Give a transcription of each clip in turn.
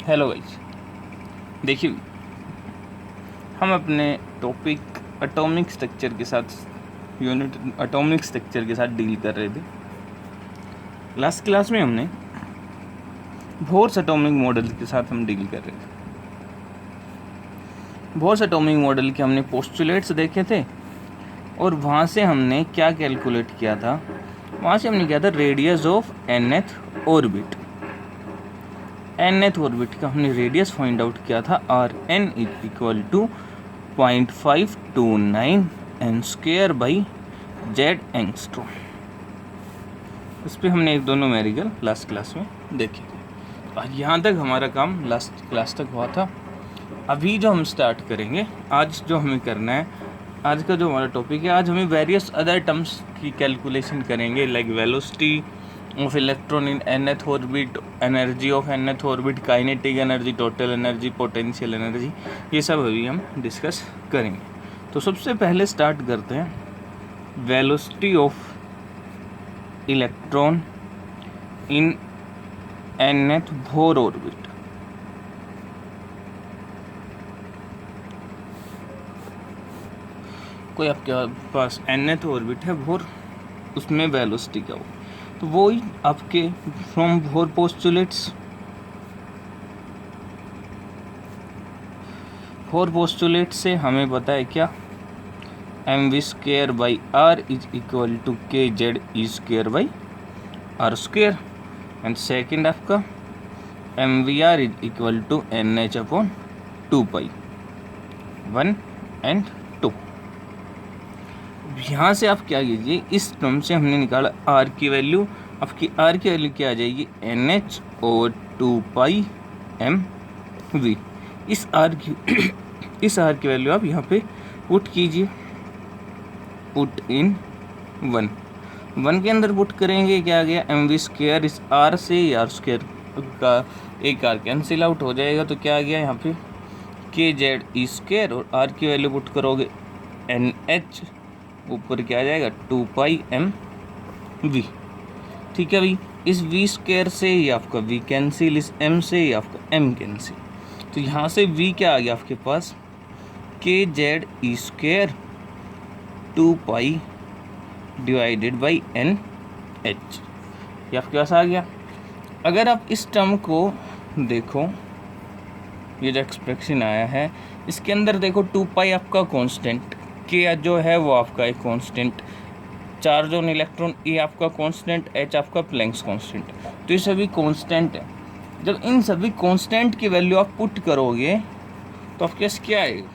Hello guys, देखिए हम अपने टॉपिक एटॉमिक स्ट्रक्चर के साथ यूनिट एटॉमिक स्ट्रक्चर के साथ डील कर रहे थे। लास्ट क्लास में हमने बोर्स एटॉमिक मॉडल के साथ हम डील कर रहे थे। बोर्स एटॉमिक मॉडल के हमने पोस्टुलेट्स देखे थे और वहाँ से हमने क्या कैलकुलेट किया था। वहाँ से हमने किया था radius of nth orbit. nth orbit का हमने रेडियस फाइंड आउट किया था और n is equal to 0.529 n square by Z angstrom. इस पर हमने एक दोनों न्यूमेरिकल लास्ट क्लास में देखे थे और यहाँ तक हमारा काम लास्ट क्लास तक हुआ था। अभी जो हम स्टार्ट करेंगे, आज जो हमें करना है, आज का जो हमारा टॉपिक है, आज हमें वेरियस अदर टर्म्स की कैलकुलेशन करेंगे, like velocity of electron in nth orbit, energy of nth orbit, kinetic energy, total energy, potential energy, ये सब अभी हम डिस्कस करेंगे। तो सबसे पहले स्टार्ट करते हैं velocity of electron in nth Bohr orbit. कोई आपके पास nth ऑर्बिट है बोर, उसमें वेलोसिटी क्या हो, तो वो ही आपके from Bohr postulates, Bohr postulate से हमें पता है क्या, mv square by r is equal to k Z E square by r square. And second आपका mvr is equal to nh upon 2 pi 1 and 2। यहाँ से आप क्या कीजिए, इस टर्म से हमने निकाला r की वैल्यू, आपकी r की वैल्यू क्या आ जाएगी, nh और 2 पाई mv। इस r की वैल्यू आप यहाँ पे पुट कीजिए, पुट इन 1 के अंदर पुट करेंगे, क्या आ गया, mv स्क्वायर, इस r से r स्क्वायर का एक r कैंसिल आउट हो जाएगा, तो क्या आ गया यहाँ पे के जेड ई स्क्वायर, और r की वैल्यू पुट करोगे nh, ऊपर क्या आ जाएगा 2 पाई mv। ठीक है भाई, इस v स्क्वायर से ये आपका v कैंसिल, इस m से ये आपका m कैंसिल, तो यहाँ से v क्या आ गया आपके पास, K Z E square 2 pi divided by N H, ये आपके पास आ गया। अगर आप इस टर्म को देखो, ये जो एक्सप्रेशन आया है इसके अंदर देखो, 2 पाई आपका कांस्टेंट, के जो है वो आपका एक कांस्टेंट, चार्ज ऑन इलेक्ट्रॉन ये आपका कांस्टेंट, एच आपका प्लैंक्स कांस्टेंट, तो ये सभी कांस्टेंट है। जब इन सभी कांस्टेंट की वैल्यू आप पुट करोगे तो आपके पास क्या आएगा,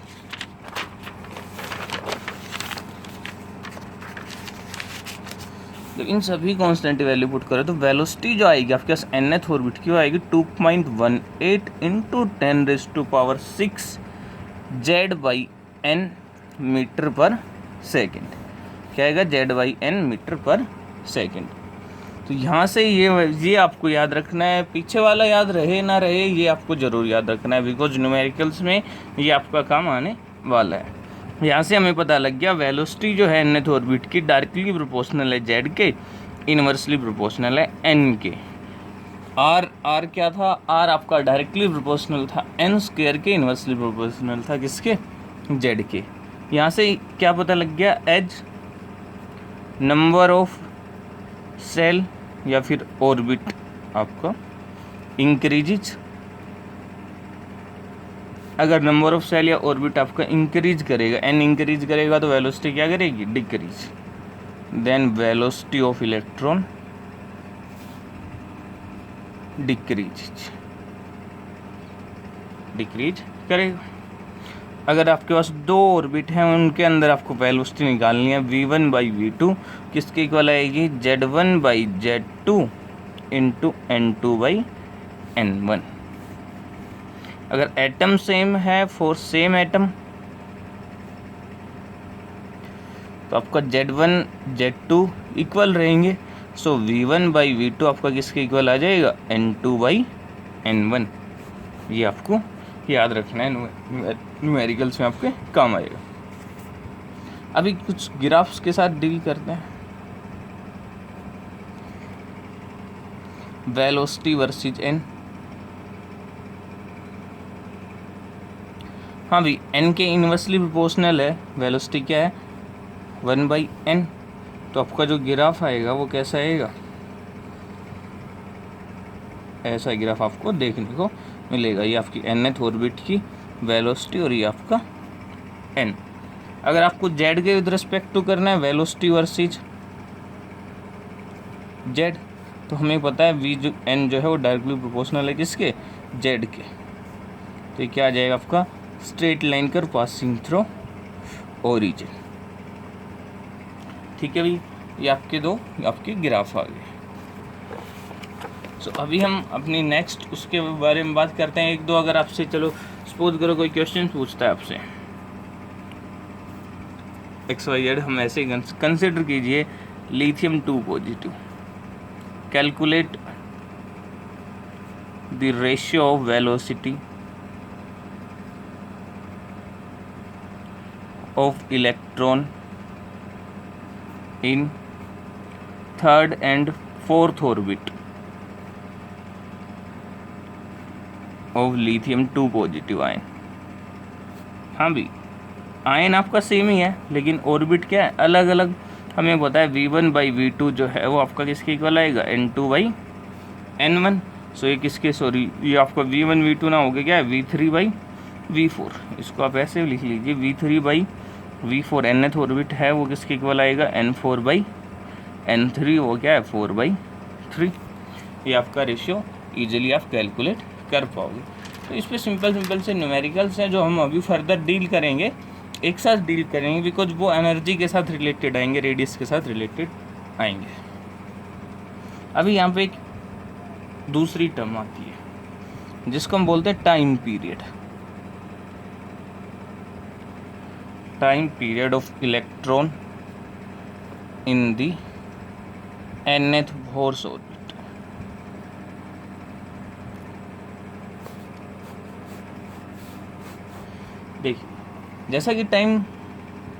जब इन सभी कांस्टेंट की वैल्यू पुट करो तो वेलोसिटी जो आएगी आपके पास nth ऑर्बिट की, वो आएगी 2.18 into 10⁻⁶ Z by N metre per second. क्या आएगा, Z by N metre per second. तो यहाँ से ये आपको याद रखना है, पीछे वाला याद रहे ना रहे ये आपको ज़रूर याद रखना है, बिकॉज न्यूमेरिकल्स में ये आपका काम आने वाला है। यहाँ से हमें पता लग गया वेलोसिटी जो है nth ऑर्बिट की डायरेक्टली प्रोपोर्शनल है जेड के, इनवर्सली प्रोपोर्शनल है एन के। आर क्या था, आर आपका डायरेक्टली प्रोपोर्शनल था एन स्क्वायर के, इनवर्सली प्रोपोर्शनल था किसके, जेड के। यहाँ से क्या पता लग गया, एज नंबर ऑफ सेल या फिर ऑर्बिट आपका इंक्रीज, अगर नंबर ऑफ सेल या ऑर्बिट आपका इंक्रीज करेगा, एन इंक्रीज करेगा, तो वेलोसिटी क्या करेगी, decrease. Then velocity of electron decrease करेगा। अगर आपके पास 2 ऑर्बिट हैं, उनके अंदर आपको वेलोसिटी निकालनी है, v1 बाई v2 किसके इक्वल आएगी, z1 by z2 into n2 by n1। अगर एटम सेम है, फॉर सेम एटम, तो आपका z1 z2 इक्वल रहेंगे, सो v1 बाई v2 आपका किसके इक्वल आ जाएगा, n2 बाई n1। ये आपको याद रखना है, न्यूमेरिकल्स में आपके काम आएगा। अभी कुछ ग्राफ्स के साथ डील करते हैं, वेलोसिटी वर्सेस एन। हाँ भाई, n के इन्वर्सली प्रोपोर्शनल है, वेलोसिटी क्या है 1/n। तो आपका जो ग्राफ आएगा वो कैसा आएगा, ऐसा ग्राफ आपको देखने को मिलेगा। ये आपकी nth ऑर्बिट की वेलोसिटी और ये आपका n। अगर आपको z के विद रिस्पेक्ट टू करना है वेलोसिटी वर्सेस z, तो हमें पता है v जो n जो है वो डायरेक्टली प्रोपोर्शनल है किसके, z के। तो ये क्या आ जाएगा आपका स्ट्रेट लाइन कर पासिंग थ्रू ओरिजिन। ठीक है भाई, ये आपके ग्राफ आ गए। सो अभी हम अपनी नेक्स्ट उसके बारे में बात करते हैं। एक दो अगर आपसे, चलो सपोज करो कोई क्वेश्चन पूछता है आपसे XYZ, हम ऐसे कंसिडर कीजिए lithium 2 positive, calculate the ratio of velocity of electron in third and fourth orbit of lithium 2 positive ion. हाँ भाई, आयन आपका सेम ही है लेकिन ऑर्बिट क्या है, अलग अलग। हमें पता है V1/V2 जो है वो आपका किसके इक्वल आएगा, N2/N1। सो ये किसके, सॉरी ये आपका V1/V2 ना हो गया क्या है V3/V4। इसको आप ऐसे लिख लीजिए V3/V4। nth ऑर्बिट है वो किसके इक्वल आएगा N4/N3, वो क्या है 4/3। ये आपका रेशियो ईजिली आप कैलकुलेट कर पाओगे। तो इस पे सिंपल से न्यूमेरिकल्स हैं जो हम अभी फर्दर डील करेंगे, एक साथ डील करेंगे, बिकॉज वो एनर्जी के साथ रिलेटेड आएंगे, रेडियस के साथ रिलेटेड आएंगे। अभी यहाँ पे एक दूसरी टर्म आती है जिसको हम बोलते हैं time period. Time period of electron in the nth force orbit. देखिए, जैसा कि टाइम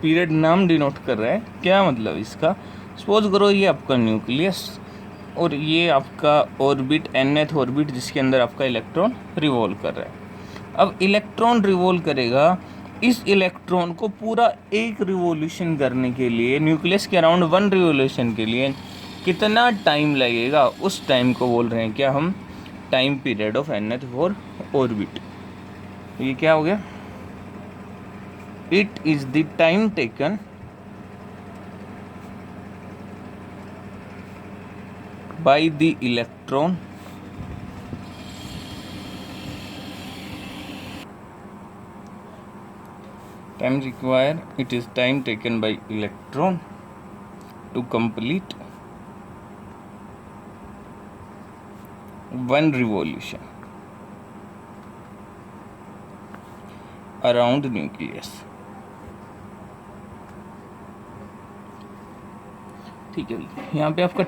पीरियड नाम डिनोट कर रहा है, क्या मतलब इसका, सपोज करो ये आपका न्यूक्लियस और ये आपका ऑर्बिट nth ऑर्बिट जिसके अंदर आपका इलेक्ट्रॉन रिवॉल्व कर रहा है। अब इलेक्ट्रॉन रिवॉल्व करेगा, इस इलेक्ट्रॉन को पूरा एक रिवॉल्यूशन करने के लिए, न्यूक्लियस के अराउंड 1 रिवॉल्यूशन के लिए कितना टाइम लगेगा, उस टाइम को बोल रहे हैं क्या हम, time period of nth orbit. ये क्या हो गया, it is the time taken by the electron time required, it is time taken by electron to complete one revolution around nucleus। ठीक है, यहाँ पे आपका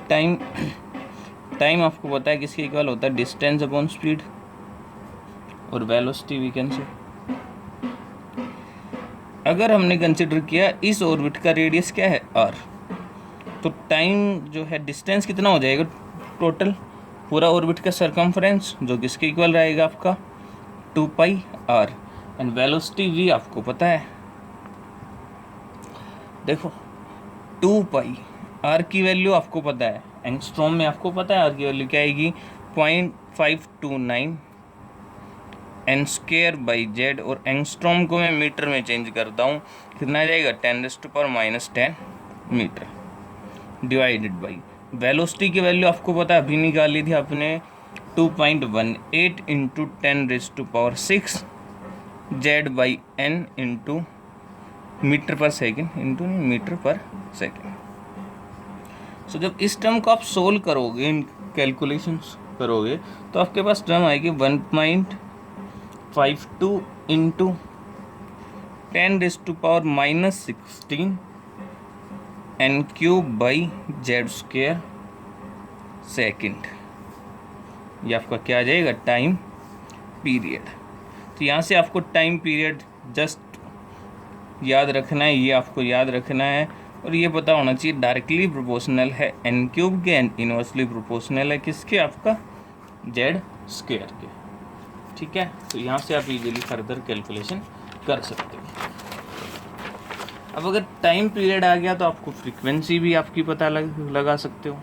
टाइम आपको पता है किसके इक्वल होता है, डिस्टेंस अपॉन स्पीड और वेलोसिटी वी कैन से। अगर हमने कंसिडर किया इस ऑर्बिट का रेडियस क्या है r, तो टाइम जो है डिस्टेंस कितना हो जाएगा टोटल, पूरा ऑर्बिट का सरकमफ्रेंस जो किसके इक्वल रहेगा आपका 2πr, एंड वेलोसिटी v आपको पता है। देखो 2π, r की वैल्यू आपको पता है, एंगस्ट्रॉम में आपको पता है r की वैल्यू क्या आएगी 0.529 n²/z, और एंगस्ट्रॉम को मैं मीटर में चेंज करता हूँ, कितना आ जाएगा 10⁻⁻10 मीटर, डिवाइडेड बाई वेलोसिटी की वैल्यू आपको पता है, अभी निकाली थी आपने 2.18 into 10⁻6 z/n into metre per second, into metre per second. सो जब इस टर्म को आप सोल्व करोगे, इन कैलकुलेशंस करोगे, तो आपके पास टर्म आएगी 1.52 इंटू 10⁻⁻16 n³/z² सेकेंड। ये आपका क्या आ जाएगा, टाइम पीरियड। तो यहाँ से आपको टाइम पीरियड जस्ट याद रखना है, ये आपको याद रखना है, और ये पता होना चाहिए डायरेक्टली प्रोपोर्शनल है n³ के, एंड इनवर्सली प्रोपोर्शनल है किसके, आपका z² के। ठीक है, तो यहाँ से आप इजीली फर्दर कैलकुलेशन कर सकते हो। अब अगर टाइम पीरियड आ गया तो आपको फ्रीक्वेंसी भी आपकी पता लगा सकते हो।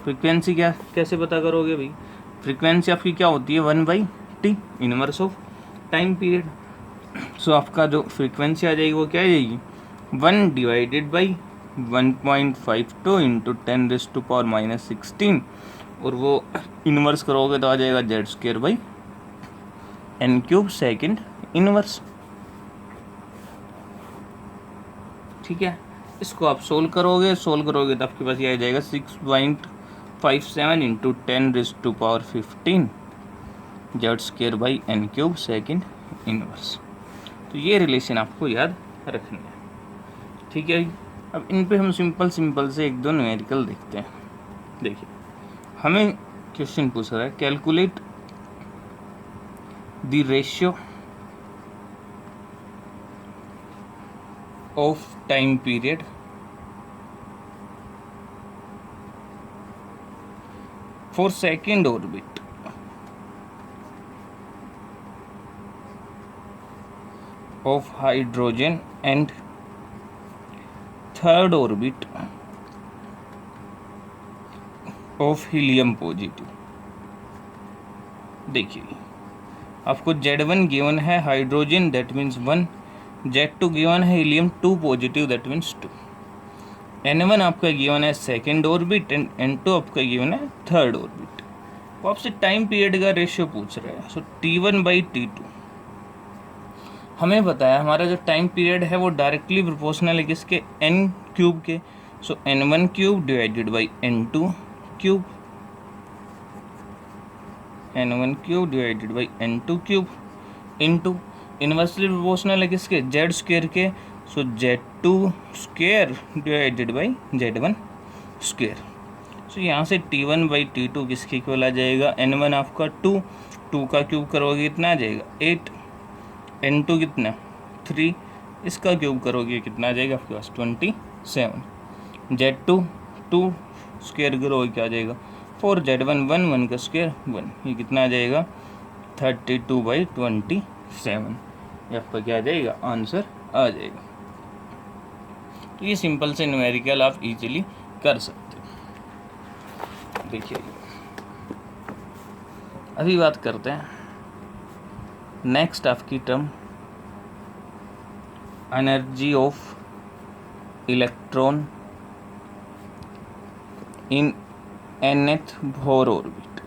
फ्रीक्वेंसी क्या कैसे पता करोगे भाई? फ्रीक्वेंसी आपकी क्या होती है? 1/t inverse of time period. So आपका जो फ्रीक्वेंसी आ जाएगी वो क्या आ जाएगी? 1/1.52 इंटू 10⁻⁻16 और वो इनवर्स करोगे तो आ जाएगा Z²/n³ सेकेंड इनवर्स। ठीक है, इसको आप सोल्व करोगे तो आपके पास ये आ जाएगा 6.57 इंटू 10⁻15 Z²/n³ सेकेंड इनवर्स। तो ये रिलेशन आपको याद रखनी है। ठीक है, अब इन पे हम सिंपल से एक दो न्यूमेरिकल देखते हैं। देखिए, हमें क्वेश्चन पूछ रहा है calculate the ratio of time period for second orbit of hydrogen and third orbit of helium positive। देखिए, आपको Z1 गिवन है hydrogen that means 1, Z2 given है helium 2 positive that means 2, N1 आपका गिवन है second orbit and N2 आपका given है third orbit. वो आपसे टाइम पीरियड का रेशियो पूछ रहा है। सो T1/T2 हमें बताया हमारा जो टाइम पीरियड है वो डायरेक्टली प्रोपोर्शनल है किसके? n³ के। सो n1³ divided by n2³ n1³ divided by n2³ into inversely proportional है किसके? Z² के। सो Z2² डिवाइडेड बाई Z1²। सो यहाँ से T1/T2 किसके इक्वल आ जाएगा? n1 आपका 2 का क्यूब करोगे कितना आ जाएगा? 8, n2 कितना? 3, इसका क्यूब करोगे कितना आ जाएगा आपके पास? 27, Z2 2² करोगे क्या आ जाएगा? 4, Z1 1 का स्क्वायर 1, ये कितना आ जाएगा? 32/27। ये आपका क्या आ जाएगा? आंसर आ जाएगा। तो ये सिंपल से न्यूमेरिकल आप इजीली कर सकते हो। देखिए, अभी बात करते हैं नेक्स्ट आपकी term energy of electron in nth Bohr orbit.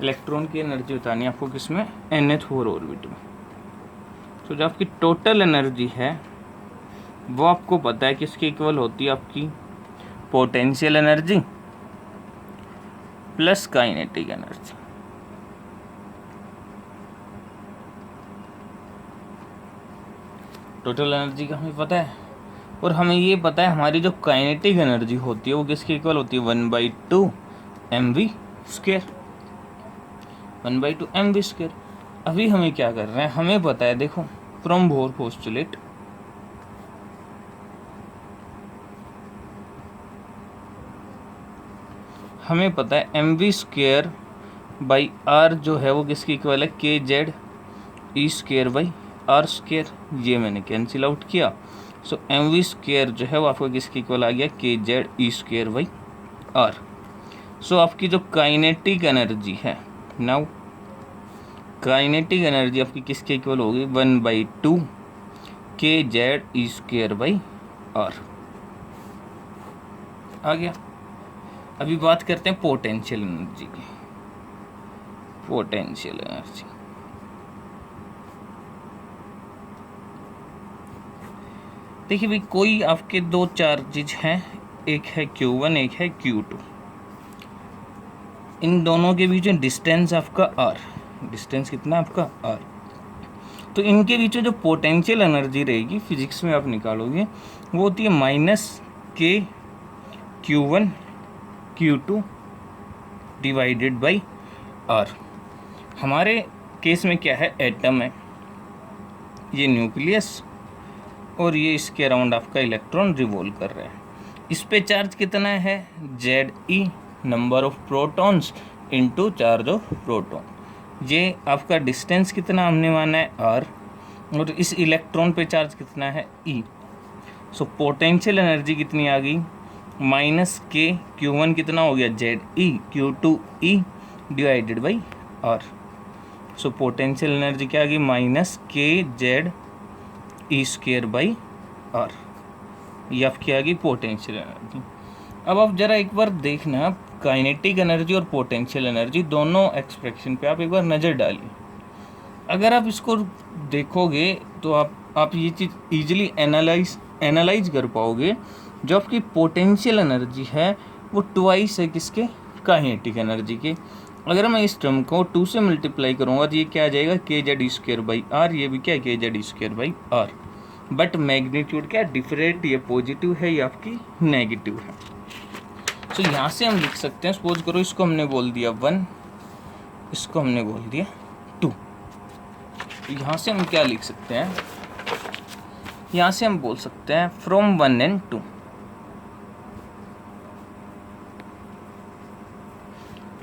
Electron की एनर्जी बतानी है आपको किसमें? nth बोर ऑर्बिट में। तो जो आपकी टोटल एनर्जी है वो आपको पता है किसके इक्वल होती है? आपकी potential energy plus kinetic energy. Total energy का हमें पता है और हमें ये पता है हमारी जो काइनेटिक एनर्जी होती है वो किसके इक्वल होती है? 1/2 mv²। 1/2 mv²। अभी हमें क्या कर रहे हैं? हमें पता है, देखो, फ्रॉम बोर पोस्टुलेट हमें पता है mv²/r जो है वो किसकी इक्वल है? kZe²/r²। ये मैंने कैंसिल आउट किया। सो mv² जो है वो आपको किसकी इक्वल आ गया? kZe²/r। सो आपकी जो काइनेटिक एनर्जी है, नाउ काइनेटिक एनर्जी आपकी किसके इक्वल होगी? 1/2 kZe²/r आ गया। अभी बात करते हैं पोटेंशियल एनर्जी की। पोटेंशियल एनर्जी देखिए भाई, कोई आपके दो चार्जेज हैं, एक है Q1 एक है Q2। इन दोनों के बीच में डिस्टेंस आपका R, डिस्टेंस कितना आपका R। तो इनके बीच में जो पोटेंशियल एनर्जी रहेगी फिजिक्स में आप निकालोगे वो होती है -k Q1 Q2 divided by R। हमारे केस में क्या है? एटम है, ये न्यूक्लियस और ये इसके अराउंड आपका इलेक्ट्रॉन रिवॉल्व कर रहा है। इस पे चार्ज कितना है, Z E number of protons into charge of proton. ये आपका डिस्टेंस कितना हमने माना है आर, और इस इलेक्ट्रॉन पे चार्ज कितना है ई। सो पोटेंशियल एनर्जी कितनी आ गई, माइनस के Q1 कितना हो गया, Z E Q2 E divided by R. So potential energy क्या आ गई, minus K Z E square by R. ये आपकी आ गई पोटेंशियल एनर्जी। अब आप जरा एक बार देखना, काइनेटिक एनर्जी और पोटेंशियल एनर्जी दोनों एक्सप्रेशन पे आप एक बार नज़र डालिए। अगर आप इसको देखोगे तो आप ये चीज़ ईजिली एनालाइज कर पाओगे। जो आपकी पोटेंशियल एनर्जी है वो ट्वाइस है किसके, काइनेटिक एनर्जी के। अगर मैं इस टर्म को 2 से मल्टीप्लाई करूँगा तो ये क्या आ जाएगा, K Z E square by R. ये भी क्या है, K Z E square by R. But magnitude क्या डिफरेंट, ये पॉजिटिव है, ये आपकी नेगेटिव है। सो यहाँ से हम लिख सकते हैं, सपोज करो इसको हमने बोल दिया 1, इसको हमने बोल दिया 2। यहाँ से हम क्या लिख सकते हैं, यहाँ से हम बोल सकते हैं फ्रॉम 1 and 2।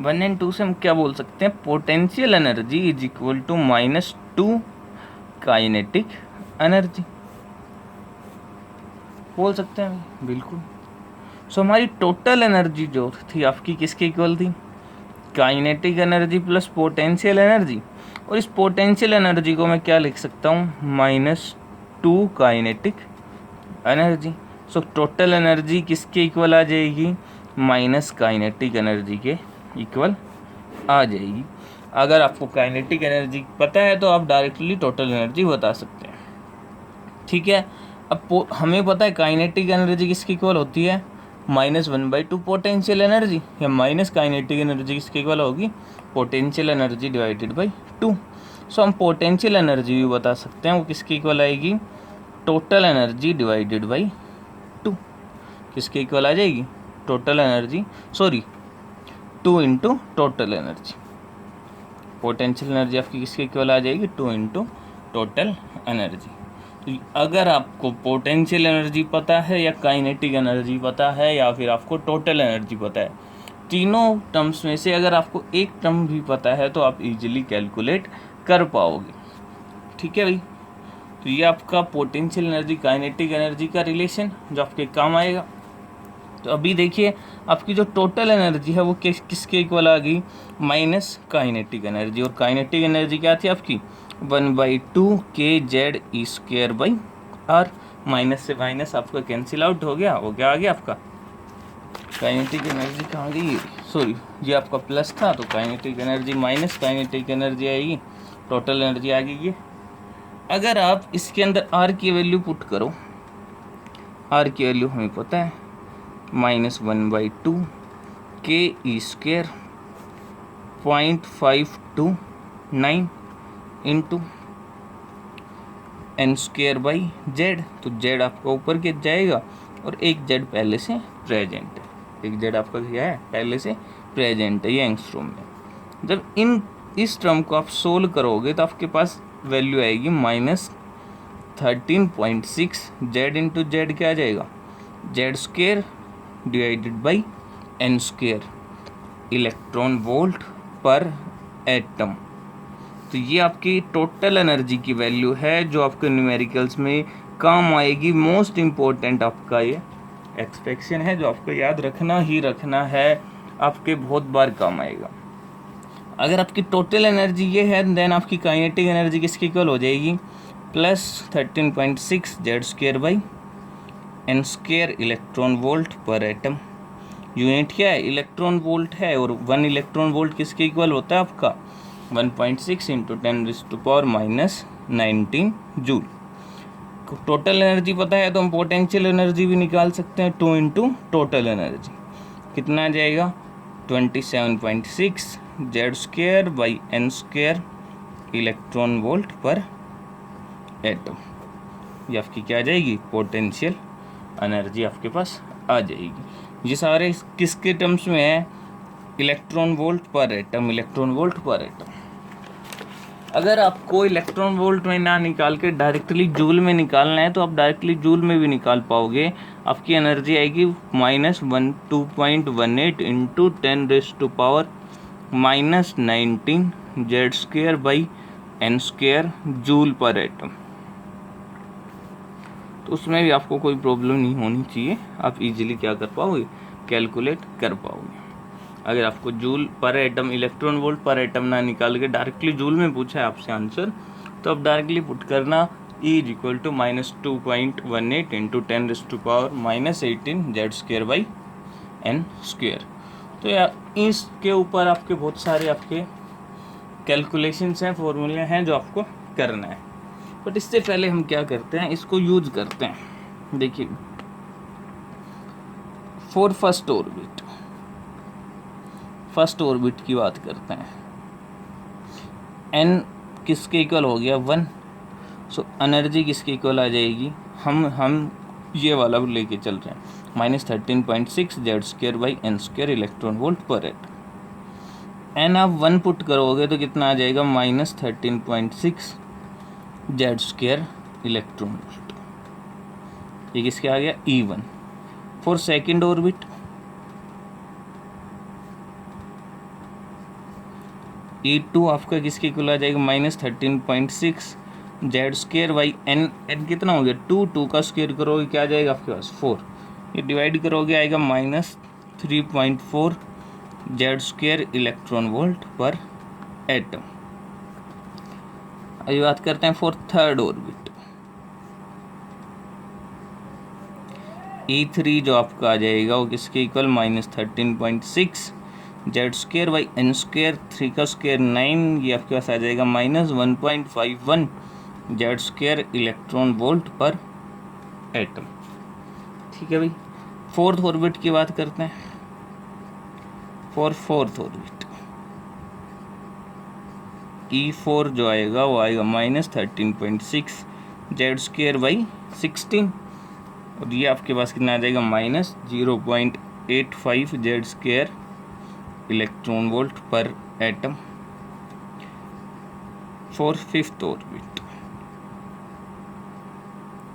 1 and 2 से हम क्या बोल सकते हैं, potential energy is equal to -2 kinetic energy बोल सकते हैं, बिल्कुल। सो हमारी टोटल एनर्जी जो थी आपकी किसके इक्वल थी, kinetic energy plus potential energy. और इस पोटेंशियल एनर्जी को मैं क्या लिख सकता हूँ, -2 kinetic energy. So total energy किसके इक्वल आ जाएगी, माइनस काइनेटिक एनर्जी के इक्वल आ जाएगी। अगर आपको काइनेटिक एनर्जी पता है तो आप डायरेक्टली टोटल एनर्जी बता सकते हैं, ठीक है। अब हमें पता है काइनेटिक एनर्जी किसकी इक्वल होती है, -1/2 पोटेंशियल एनर्जी, या माइनस काइनेटिक एनर्जी किसके इक्वल होगी, पोटेंशियल एनर्जी डिवाइडेड बाई 2। सो हम पोटेंशियल एनर्जी भी बता सकते हैं, वो किसके इक्वल आएगी, टोटल एनर्जी डिवाइडेड बाई 2। किसके इक्वल आ जाएगी, total energy, 2 into total energy. Potential energy आपकी किसके इक्वल आ जाएगी, 2 इंटू टोटल एनर्जी। तो अगर आपको पोटेंशियल एनर्जी पता है, या काइनेटिक एनर्जी पता है, या फिर आपको टोटल एनर्जी पता है, तीनों टर्म्स में से अगर आपको एक टर्म भी पता है तो आप इजीली कैलकुलेट कर पाओगे, ठीक है भाई। तो ये आपका पोटेंशियल एनर्जी काइनेटिक एनर्जी का रिलेशन जो आपके काम आएगा। तो अभी देखिए आपकी जो टोटल एनर्जी है वो किसके इक्वल आ गई, माइनस काइनेटिक एनर्जी। और काइनेटिक एनर्जी क्या थी आपकी, 1/2 K Z E square by R. Minus से माइनस आपका कैंसिल आउट हो गया, वो क्या आ गया आपका, काइनेटिक एनर्जी कहाँ गई, ये आपका प्लस था, तो kinetic energy minus kinetic energy आएगी, टोटल एनर्जी आ गई ये। अगर आप इसके अंदर आर की वैल्यू पुट करो, आर की वैल्यू हमें पता है -1/2 k e square 0.529 into n square by z. तो जेड आपका ऊपर के जाएगा और एक जेड पहले से प्रेजेंट है, एक जेड आपका क्या है, पहले से प्रेजेंट है, ये एंगस्ट्रॉम में। जब इस टर्म को आप सोल्व करोगे तो आपके पास वैल्यू आएगी -13.6 जेड इंटू जेड क्या आ जाएगा, Z square divided by N square electron volt per atom. तो ये आपकी टोटल एनर्जी की वैल्यू है जो आपके न्यूमेरिकल्स में काम आएगी। मोस्ट इम्पोर्टेंट आपका ये एक्सप्रेशन है जो आपको याद रखना ही रखना है, आपके बहुत बार काम आएगा। अगर आपकी टोटल एनर्जी ये है देन आपकी काइनेटिक एनर्जी किसकी इक्वल हो जाएगी, +13.6 Z square by N square electron volt per atom. Unit क्या है, इलेक्ट्रॉन वोल्ट है, और 1 इलेक्ट्रॉन वोल्ट किसके इक्वल होता है आपका, 1.6 इंटू 10⁻⁹ जूल। टोटल एनर्जी पता है तो हम पोटेंशियल एनर्जी भी निकाल सकते हैं, 2 इंटू टोटल एनर्जी कितना आ जाएगा, 27.6 Z square by N square electron volt per atom. ये आपकी क्या आ जाएगी, पोटेंशियल एनर्जी आपके पास आ जाएगी। ये सारे किसके टर्म्स में है, electron volt per atom, electron volt per atom. अगर आपको इलेक्ट्रॉन वोल्ट में ना निकाल के डायरेक्टली जूल में निकालना है तो आप डायरेक्टली जूल में भी निकाल पाओगे। आपकी एनर्जी आएगी -2.18 इंटू 10⁻⁻19 Z²/N² जूल पर एटम। तो उसमें भी आपको कोई प्रॉब्लम नहीं होनी चाहिए, आप इजीली क्या कर पाओगे, कैलकुलेट कर पाओगे। अगर आपको जूल पर atom, electron volt per atom ना निकाल के डायरेक्टली जूल में पूछा है आपसे आंसर, तो आप डायरेक्टली पुट करना E = -2.18 इंटू 10⁻⁻18 Z²/N²। तो यार इसके ऊपर आपके बहुत सारे आपके कैलकुलेशंस हैं, फॉर्मूले हैं जो आपको करना है। बट इससे पहले हम क्या करते हैं, इसको यूज करते हैं। देखिए फॉर फर्स्ट ऑर्बिट की बात करते हैं। n किसके इक्वल हो गया 1, सो एनर्जी किसके इक्वल आ जाएगी, हम ये वाला लेके चल रहे हैं -13.6 Z²/N² electron volt per atom. n आप 1 पुट करोगे तो कितना आ जाएगा, -13.6 Z² इलेक्ट्रॉन वोल्ट। ये किसके आ गया E1। For second orbit E2 आपका किसके इक्वल आ जाएगा, -13.6 Z²/N। n कितना हो गया 2 का स्क्वायर करोगे क्या आ जाएगा आपके पास 4। ये डिवाइड करोगे आएगा -3.4 Z² electron volt per atom. अभी बात करते हैं फॉर थर्ड ऑर्बिट। E3 जो आपका आ जाएगा वो किसके इक्वल, -13.6 Z²/N², 3 का स्क्वायर 9, ये आपके पास आ जाएगा -1.51 Z² electron volt per atom. ठीक है भाई। फोर्थ ऑर्बिट की बात करते हैं। फॉर फोर्थ ऑर्बिट E4 जो आएगा वो आएगा -13.6 Z²/16, और ये आपके पास कितना आ जाएगा -0.85 Z² electron volt per atom. For fifth orbit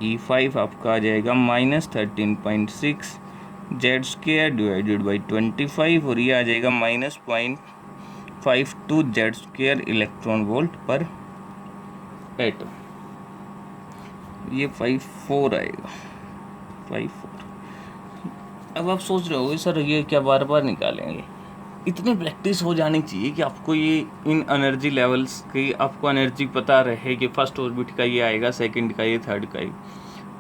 E5 आपका आ जाएगा -13.6 Z²/25, और ये आ जाएगा -0.52 Z² electron volt per atom. ये 5-4 आएगा 5-4। अब आप सोच रहे हो सर ये क्या बार बार निकालेंगे, इतनी प्रैक्टिस हो जानी चाहिए कि आपको ये इन एनर्जी लेवल्स की आपको एनर्जी पता रहे कि फर्स्ट ऑर्बिट का ये आएगा, सेकंड का ये, थर्ड का ये।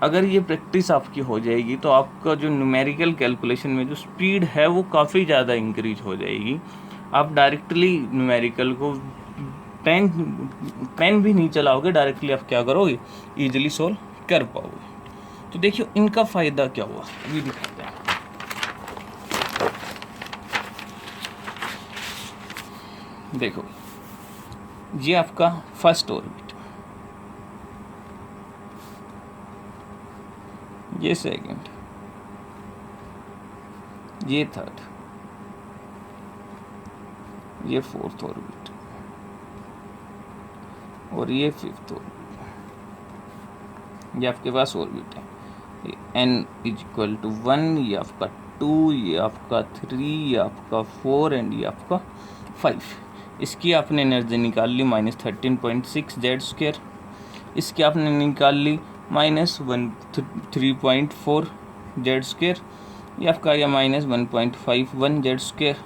अगर ये प्रैक्टिस आपकी हो जाएगी तो आपका जो न्यूमेरिकल कैलकुलेशन में जो स्पीड है वो काफ़ी ज़्यादा इंक्रीज हो जाएगी। आप डायरेक्टली न्यूमेरिकल को पेन भी नहीं चलाओगे, डायरेक्टली आप क्या करोगे, ईजिली सोल्व कर पाओगे। तो देखिए इनका फ़ायदा क्या हुआ, ये दिखाते हैं। देखो ये आपका फर्स्ट ऑर्बिट, ये सेकंड, ये थर्ड, ये फोर्थ ऑर्बिट, और ये फिफ्थ ऑर्बिट। ये आपके पास ऑर्बिट है। ये n = 1, ये आपका 2, ये आपका 3, ये आपका 4 एंड ये आपका 5। इसकी आपने एनर्जी निकाल ली -13.6 Z²। इसकी आपने निकाल ली -3.4 Z²। ये आपका आ गया -1.51 Z²।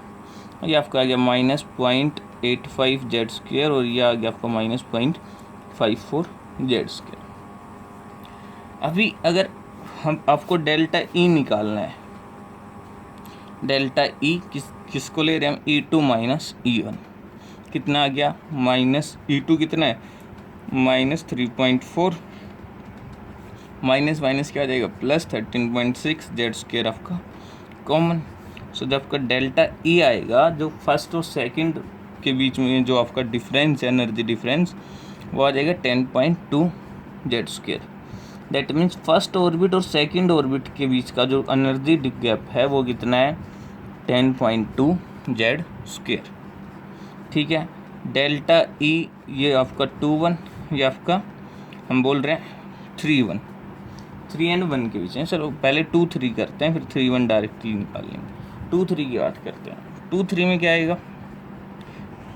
ये आपका आ गया -0.85 Z², और ये आ गया आपका -0.54 Z²। अभी अगर हम आपको डेल्टा E निकालना है, डेल्टा E किसको ले रहे हैं हम, E2 - E1। कितना आ गया, E2 कितना है -3.4, माइनस क्या आ जाएगा +13.6 Z² आपका कॉमन। सो जब आपका डेल्टा E आएगा, जो फर्स्ट और सेकंड के बीच में जो आपका डिफरेंस है, एनर्जी डिफरेंस, वो आ जाएगा 10.2 Z²। That means first orbit और सेकंड ऑर्बिट के बीच का जो एनर्जी गैप है वो कितना है 10.2 Z²। ठीक है। डेल्टा ई ये आपका 2 1, ये आपका हम बोल रहे हैं 3 1, 3 and 1 के बीच है। चलो पहले 2 3 करते हैं, फिर 3 1 डायरेक्टली निकाल लेंगे। 2 3 की बात करते हैं। 2 3 में क्या आएगा,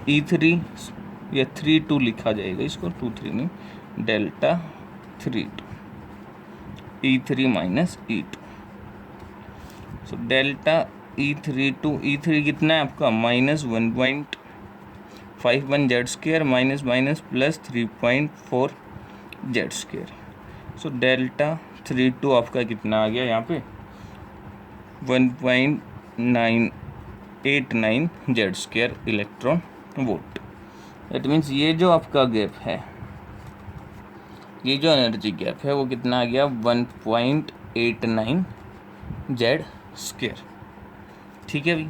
E3 या 3 2 लिखा जाएगा इसको, 2 3 में delta 3 2 E3 minus E2। So delta E3 2, E3 कितना है आपका -1.51 Z square minus minus plus 3.4 Z square. So delta 3 2 आपका कितना आ गया यहाँ पे 1.989 Z square electron volt. That means ये जो आपका गैप है, ये जो एनर्जी गैप है वो कितना आ गया 1.89 जेड स्क्वायर। ठीक है भाई।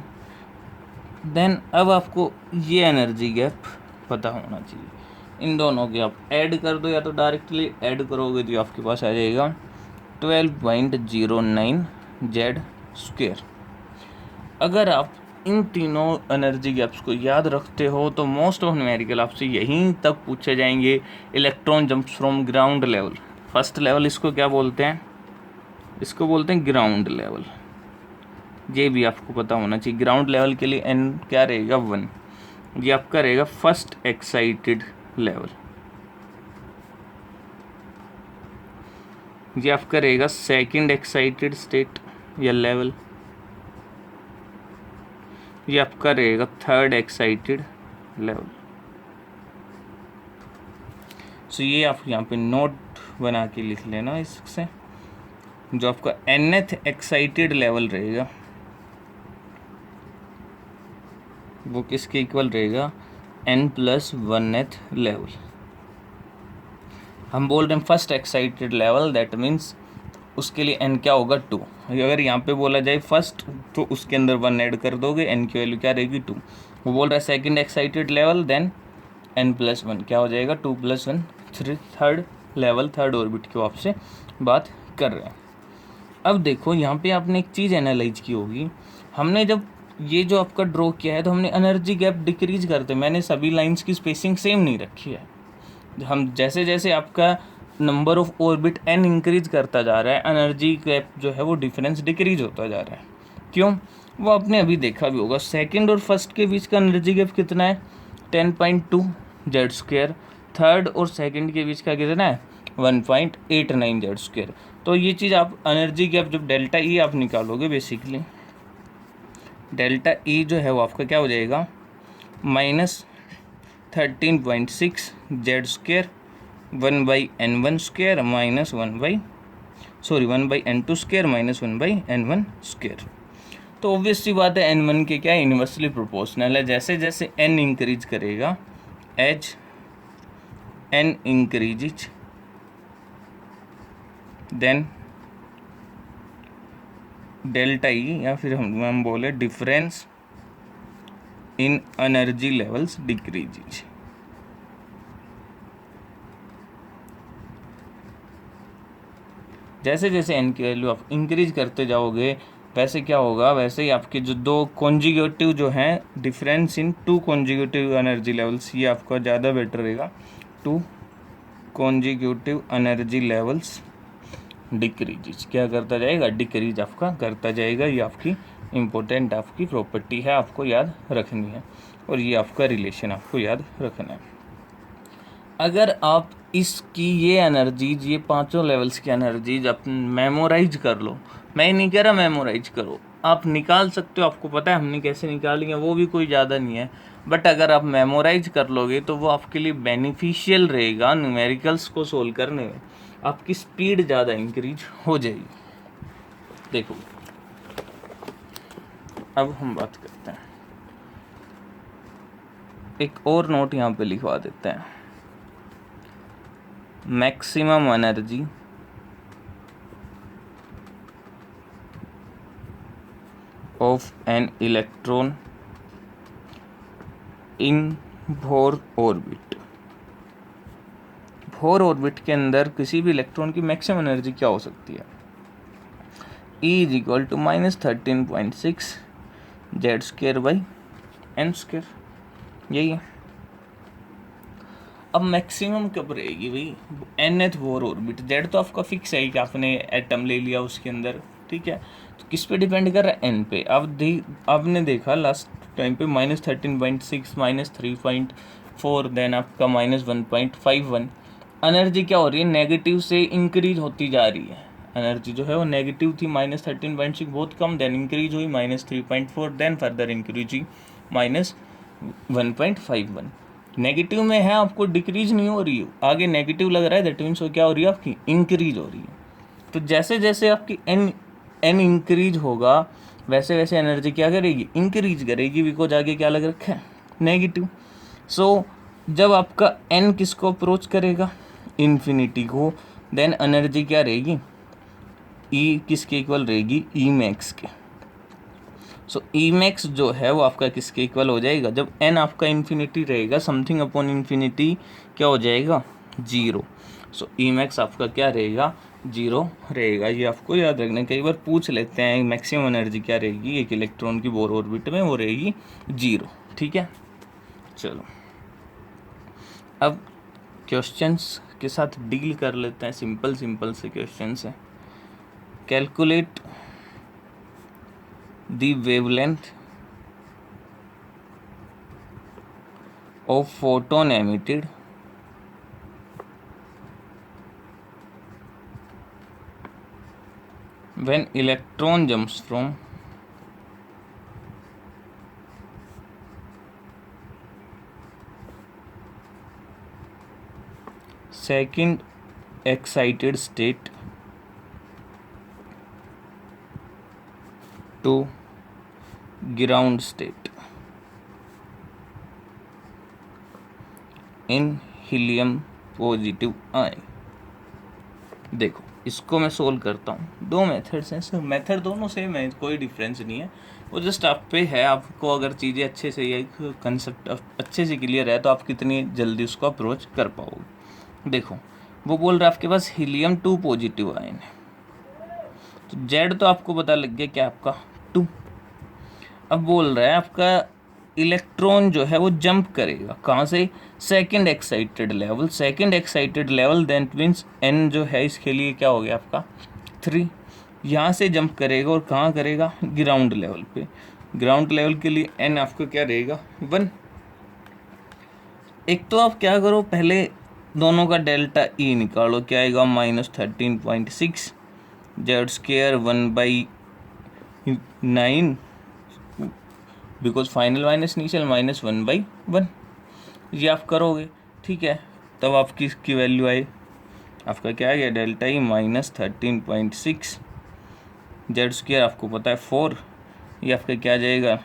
देन अब आपको ये एनर्जी गैप पता होना चाहिए। इन दोनों के आप ऐड कर दो, या तो डायरेक्टली ऐड करोगे तो आपके पास आ जाएगा 12.09 जेड स्क्वायर। अगर आप इन तीनों एनर्जी गैप्स को याद रखते हो तो मोस्ट ऑफ न्यूमेरिकल आपसे यहीं तक पूछे जाएंगे। Electron jumps from ground level, first level इसको क्या बोलते हैं, इसको बोलते हैं ग्राउंड लेवल। ये भी आपको पता होना चाहिए। ग्राउंड लेवल के लिए एन क्या रहेगा 1, ये आपका रहेगा फर्स्ट एक्साइटेड लेवल, ये आपका रहेगा सेकंड एक्साइटेड स्टेट या लेवल, ये आपका रहेगा थर्ड एक्साइटेड लेवल। सो ये आप यहाँ पे नोट बना के लिख लेना इससे। जो आपका nth एक्साइटेड लेवल रहेगा वो किसके इक्वल रहेगा n+1th लेवल। हम बोल रहे हैं first excited level, that means उसके लिए n क्या होगा 2। अगर यहाँ पे बोला जाए फर्स्ट तो उसके अंदर 1 ऐड कर दोगे, n की वैल्यू क्या रहेगी 2। वो बोल रहा है second excited level, then n+1 क्या हो जाएगा 2 + 1 3, थर्ड लेवल, थर्ड ऑर्बिट की आपसे बात कर रहे हैं। अब देखो यहाँ पे आपने एक चीज़ एनालाइज की होगी, हमने जब ये जो आपका ड्रॉ किया है तो हमने एनर्जी गैप डिक्रीज करते, मैंने सभी लाइंस की स्पेसिंग सेम नहीं रखी है। हम जैसे जैसे आपका number of orbit n increase करता जा रहा है, एनर्जी गैप जो है वो डिफरेंस डिक्रीज होता जा रहा है। क्यों, वो आपने अभी देखा भी होगा। सेकंड और फर्स्ट के बीच का एनर्जी गैप कितना है 10.2 जेड स्क्वायर, थर्ड और सेकंड के बीच का कितना है 1.89 जेड स्क्वायर। तो ये चीज़ आप एनर्जी गैप जब डेल्टा ई आप निकालोगे, बेसिकली डेल्टा ई जो है वो आपका क्या हो जाएगा -13.6 Z square 1/n1 square minus 1/n2 square minus 1/n1 square. तो ऑब्वियस सी बात है n1 के क्या इन्वर्सली प्रोपोर्शनल है। जैसे जैसे n इंक्रीज करेगा, as n increase then delta E, या फिर हम बोले difference in energy levels decrease. जैसे जैसे n की वैल्यू आप इंक्रीज करते जाओगे वैसे क्या होगा, वैसे ही आपके जो दो कॉन्जिक्यूटिव जो हैं difference in 2 consecutive energy levels, ये आपका ज़्यादा बेटर रहेगा। 2 कॉन्जिक्यूटिव एनर्जी लेवल्स डिक्रीज क्या करता जाएगा, डिक्रीज आपका करता जाएगा। ये आपकी इम्पोर्टेंट आपकी प्रॉपर्टी है, आपको याद रखनी है, और ये आपका रिलेशन आपको याद रखना है। अगर आप इसकी ये एनर्जीज, ये पांचों लेवल्स की एनर्जीज आप मेमोराइज कर लो, मैं नहीं कह रहा मेमोराइज करो, आप निकाल सकते हो, आपको पता है हमने कैसे निकाली है, वो भी कोई ज़्यादा नहीं है। बट अगर आप मेमोराइज कर लोगे तो वो आपके लिए बेनिफिशियल रहेगा न्यूमेरिकल्स को सोल्व करने में, आपकी स्पीड ज़्यादा इंक्रीज हो जाएगी। देखो अब हम बात करते हैं, एक और नोट यहाँ पे लिखवा देते हैं। Maximum energy of an electron in Bohr orbit. Bohr orbit के अंदर किसी भी इलेक्ट्रॉन की मैक्सिमम एनर्जी क्या हो सकती है, E = -13.6 Z square by N square, यही है। अब मैक्सिमम कब रहेगी भाई, nth बोर ऑर्बिट। जेड तो आपका फिक्स है कि आपने एटम ले लिया उसके अंदर, ठीक है। तो किस पे डिपेंड कर रहा है, n पे। अब आपने देखा लास्ट टाइम पे -13.6 -3.4 देन आपका -1.51। एनर्जी क्या हो रही है, नेगेटिव से इंक्रीज होती जा रही है। एनर्जी जो है वो नेगेटिव थी -13.6 बहुत कम, देन इंक्रीज हुई -3.4, देन फर्दर इंक्रीज हुई -1.51। नेगेटिव में है, आपको डिक्रीज नहीं हो रही है, आगे नेगेटिव लग रहा है, दैट मीन्स वो क्या हो रही है आपकी, इंक्रीज हो रही है। तो जैसे जैसे आपकी एन इंक्रीज होगा वैसे वैसे एनर्जी क्या करेगी, इंक्रीज करेगी, बिकॉज आगे क्या लग रखा है, नेगेटिव। सो जब आपका एन किसको अप्रोच करेगा, इन्फिनिटी को, देन एनर्जी क्या रहेगी, ई किसके इक्वल रहेगी, ई मैक्स के। सो ई मैक्स जो है वो आपका किसके इक्वल हो जाएगा, जब एन आपका इन्फिनिटी रहेगा, समथिंग अपॉन इन्फिनिटी क्या हो जाएगा, जीरो। सो ई मैक्स आपका क्या रहेगा, जीरो रहेगा। ये आपको याद रखना, कई बार पूछ लेते हैं मैक्सिमम एनर्जी क्या रहेगी एक इलेक्ट्रॉन की बोर ऑर्बिट में, वो रहेगी जीरो, ठीक है। चलो अब क्वेश्चंस के साथ डील कर लेते हैं, सिंपल सिंपल से क्वेश्चंस है। Calculate the wavelength of photon emitted when electron jumps from second excited state to ground state in helium positive ion. देखो इसको मैं सोल्व करता हूँ, दो मेथड्स हैं सर, मेथड दोनों सेम है, कोई डिफरेंस नहीं है, वो जस्ट आप पे है, आपको अगर चीज़ें अच्छे से, ये कंसेप्ट अच्छे से क्लियर है तो आप कितनी जल्दी उसको अप्रोच कर पाओगे। देखो वो बोल रहा है आपके पास हीलियम 2 पॉजिटिव आयन है, तो जेड तो आपको पता लग गया क्या आपका 2। अब बोल रहा है आपका इलेक्ट्रॉन जो है वो जंप करेगा कहाँ से, second excited level, second excited level, that means N जो है इसके लिए क्या हो गया आपका 3। यहाँ से जंप करेगा और कहाँ करेगा, ग्राउंड लेवल पे। ग्राउंड लेवल के लिए एन आपको क्या रहेगा 1। एक तो आप क्या करो, पहले दोनों का डेल्टा ई निकालो, क्या आएगा -13.6 Z square 1/9, because final minus initial -1/1। ये आप करोगे, ठीक है, तब आपकी इसकी वैल्यू आई, आपका क्या आ गया, डेल्टा ई -13.6 जेड स्क्वायर आपको पता है 4, ये आपका क्या आ जाएगा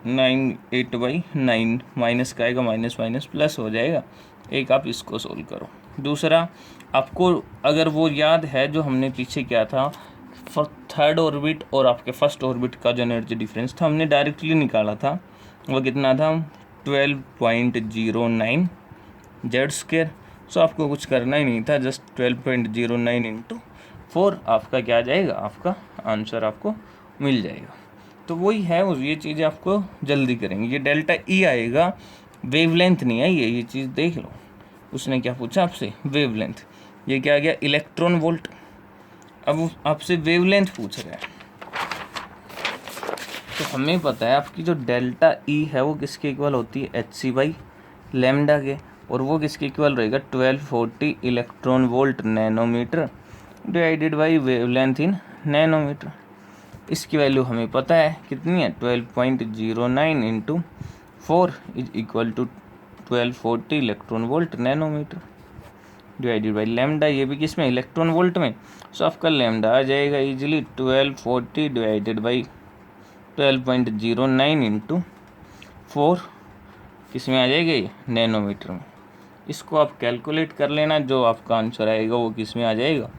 8/9, माइनस का आएगा, माइनस माइनस प्लस हो जाएगा। एक आप इसको सोल्व करो। दूसरा आपको अगर वो याद है जो हमने पीछे किया था, थर्ड ऑर्बिट और आपके फर्स्ट ऑर्बिट का जो एनर्जी डिफरेंस था हमने डायरेक्टली निकाला था, वो कितना था 12.09 जेड स्क्वायर। सो आपको कुछ करना ही नहीं था, जस्ट 12.09 इंटू 4 आपका क्या आ जाएगा, आपका आंसर आपको मिल जाएगा। तो वही है, ये चीज़ें आपको जल्दी करेंगे। ये डेल्टा ई आएगा, वेवलेंथ नहीं आई है, ये चीज़ देख लो। उसने क्या पूछा आपसे, वेवलेंथ। ये क्या आ गया, इलेक्ट्रॉन वोल्ट। अब वो आपसे वेवलेंथ पूछ रहा है, तो हमें पता है आपकी जो डेल्टा ई है वो किसके इक्वल होती है, hc/λ के, और वो किसके इक्वल रहेगा 1240 electron volt nanometre divided by wavelength in nanometre. इसकी वैल्यू हमें पता है कितनी है, 12.09 into 4 is equal to 1240 electron volt nanometre divided by lambda, ये भी किस में, इलेक्ट्रॉन वोल्ट में। सो आपका लैम्डा आ जाएगा इजीली 1240 डिवाइडेड बाई 12.09 इंटू 4 किस में आ जाएगा, ये नैनोमीटर में। इसको आप कैलकुलेट कर लेना, जो आपका आंसर आएगा वो किस में आ जाएगा,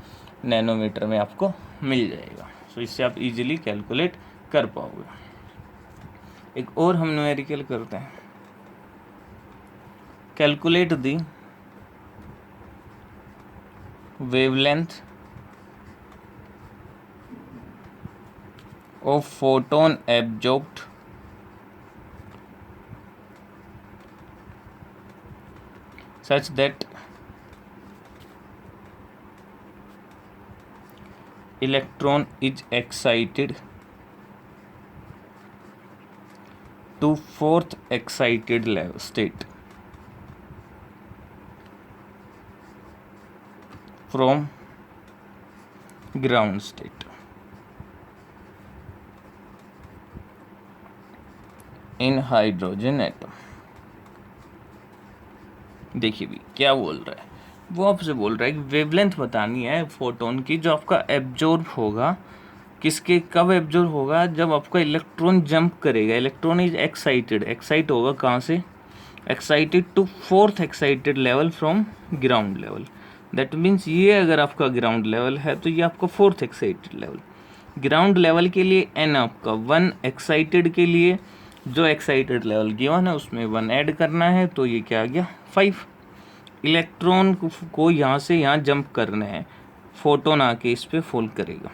नैनोमीटर में आपको मिल जाएगा। सो इससे आप इजीली कैलकुलेट कर पाओगे। एक और हम न्यूमेरिकल करते हैं, calculate the wavelength of photon absorbed such that electron is excited to fourth excited state from ground state in hydrogen atom। देखिए भी क्या बोल रहा है, वो आपसे बोल रहा है कि वेवलेंथ बतानी है फोटोन की जो आपका एब्जॉर्ब होगा, किसके कब एब्जॉर्ब होगा, जब आपका इलेक्ट्रॉन जंप करेगा। इलेक्ट्रॉन इज एक्साइट होगा कहाँ से, excited to fourth excited level from ground level. That means ये अगर आपका ग्राउंड लेवल है तो ये आपका fourth excited level. Ground level के लिए एन आपका 1, एक्साइटेड के लिए जो एक्साइटेड लेवल गिवन है उसमें 1 ऐड करना है, तो ये क्या आ गया 5। इलेक्ट्रॉन को यहाँ से यहाँ जंप करना है, फोटोन आके इस पर फॉल करेगा,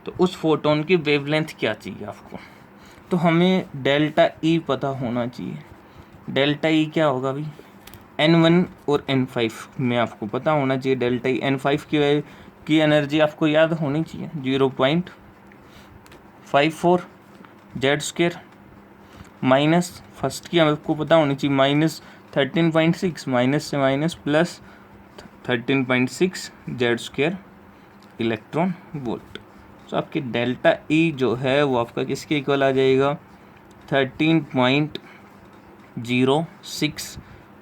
तो उस फोटोन की वेवलेंथ क्या चाहिए आपको, तो हमें डेल्टा ई पता होना चाहिए। डेल्टा ई क्या होगा भाई, N1 और N5 में आपको पता होना चाहिए डेल्टा ई। N5 की एनर्जी आपको याद होनी चाहिए 0.54 Z² माइनस फर्स्ट की आपको पता होनी चाहिए -13.6, माइनस से minus plus 13.6 Z² electron volt. तो आपकी डेल्टा ई जो है वो आपका किसके इक्वल आ जाएगा 13.06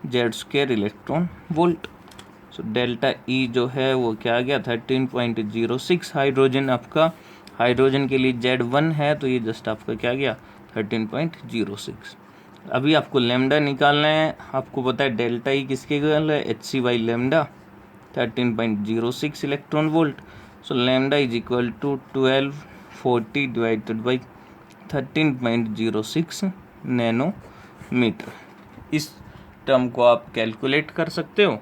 Z² electron volt. So delta E जो है वो क्या आ गया 13.06। हाइड्रोजन के लिए Z1 है तो ये जस्ट आपका क्या गया 13.06। अभी आपको लेमडा निकालना है, आपको पता है डेल्टा ई किसके इक्वल है HC/, lambda 13.06 electron volt. So lambda is equal to 1240 divided by 13.06 nanometre. इस टर्म को आप कैलकुलेट कर सकते हो,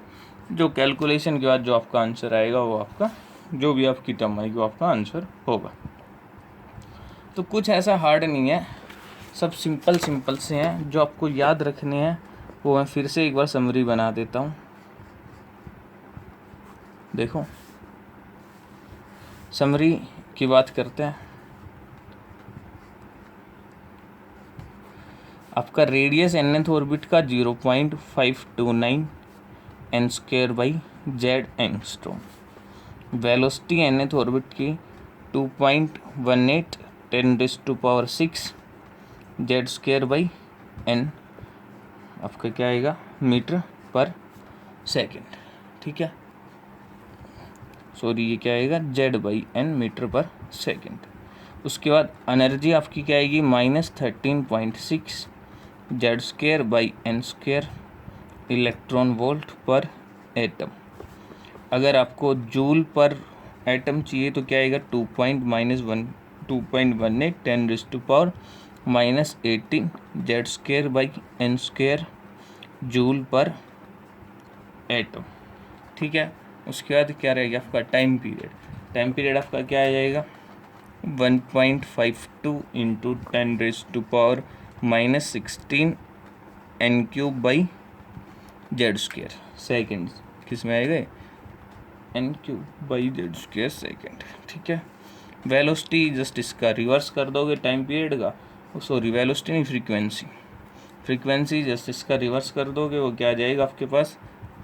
जो कैलकुलेशन के बाद जो आपका आंसर आएगा वो आपका जो भी आपकी टर्म आएगी वो आपका आंसर होगा। तो कुछ ऐसा हार्ड नहीं है, सब सिंपल से हैं। जो आपको याद रखने हैं वो मैं फिर से एक बार समरी बना देता हूँ। देखो समरी की बात करते हैं। आपका रेडियस nth ऑर्बिट का 0.529 n²/z angstrom. Velocity nth orbit की 2.18 10⁻⁶ z²/n आपका क्या आएगा मीटर पर सेकेंड। ठीक है, सॉरी ये क्या आएगा z/n मीटर पर सेकेंड। उसके बाद एनर्जी आपकी क्या आएगी -13.6 z²/n² electron volt per atom. अगर आपको जूल पर एटम चाहिए तो क्या आएगा 2.18 10⁻⁻18 z²/n² जूल पर एटम। ठीक है, उसके बाद क्या रहेगा आपका टाइम पीरियड आपका क्या आ जाएगा 1.52 × 10⁻⁻16 n³/z²। सेकेंड किस में आएगा n³/z² सेकेंड। ठीक है, वेलोसिटी जस्ट इसका रिवर्स कर दोगे टाइम पीरियड का, सॉरी वेलोसिटी नहीं फ्रीक्वेंसी जस्ट इसका रिवर्स कर दोगे, वो क्या आ जाएगा आपके पास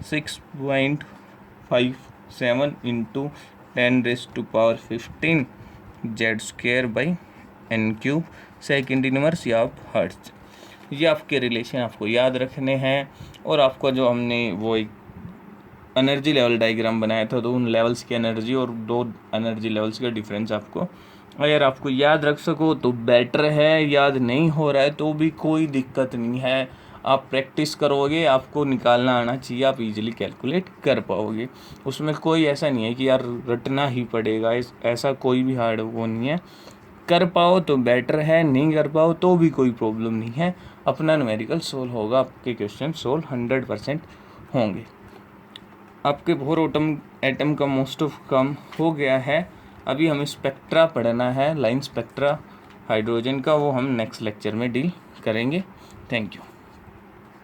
6.57 × 10⁻15 z²/n³ सेकेंड इनवर्स या हर्ट्ज। ये आपके रिलेशन आपको याद रखने हैं। और आपका जो हमने वो एक एनर्जी लेवल डायग्राम बनाया था, तो उन लेवल्स की एनर्जी और 2 एनर्जी लेवल्स का डिफरेंस आपको अगर आपको याद रख सको तो बेटर है, याद नहीं हो रहा है तो भी कोई दिक्कत नहीं है, आप प्रैक्टिस करोगे आपको निकालना आना चाहिए, आप इजीली कैलकुलेट कर पाओगे। उसमें कोई ऐसा नहीं है कि यार रटना ही पड़ेगा, ऐसा कोई भी हार्ड वो नहीं है। कर पाओ तो बेटर है, नहीं कर पाओ तो भी कोई प्रॉब्लम नहीं है, अपना न्यूमेरिकल सोल्व होगा, आपके क्वेश्चन सोल्व 100% होंगे। आपके बोर एटम का मोस्ट ऑफ कम हो गया है। अभी हमें स्पेक्ट्रा पढ़ना है, लाइन स्पेक्ट्रा हाइड्रोजन का, वो हम नेक्स्ट लेक्चर में डील करेंगे। Thank you.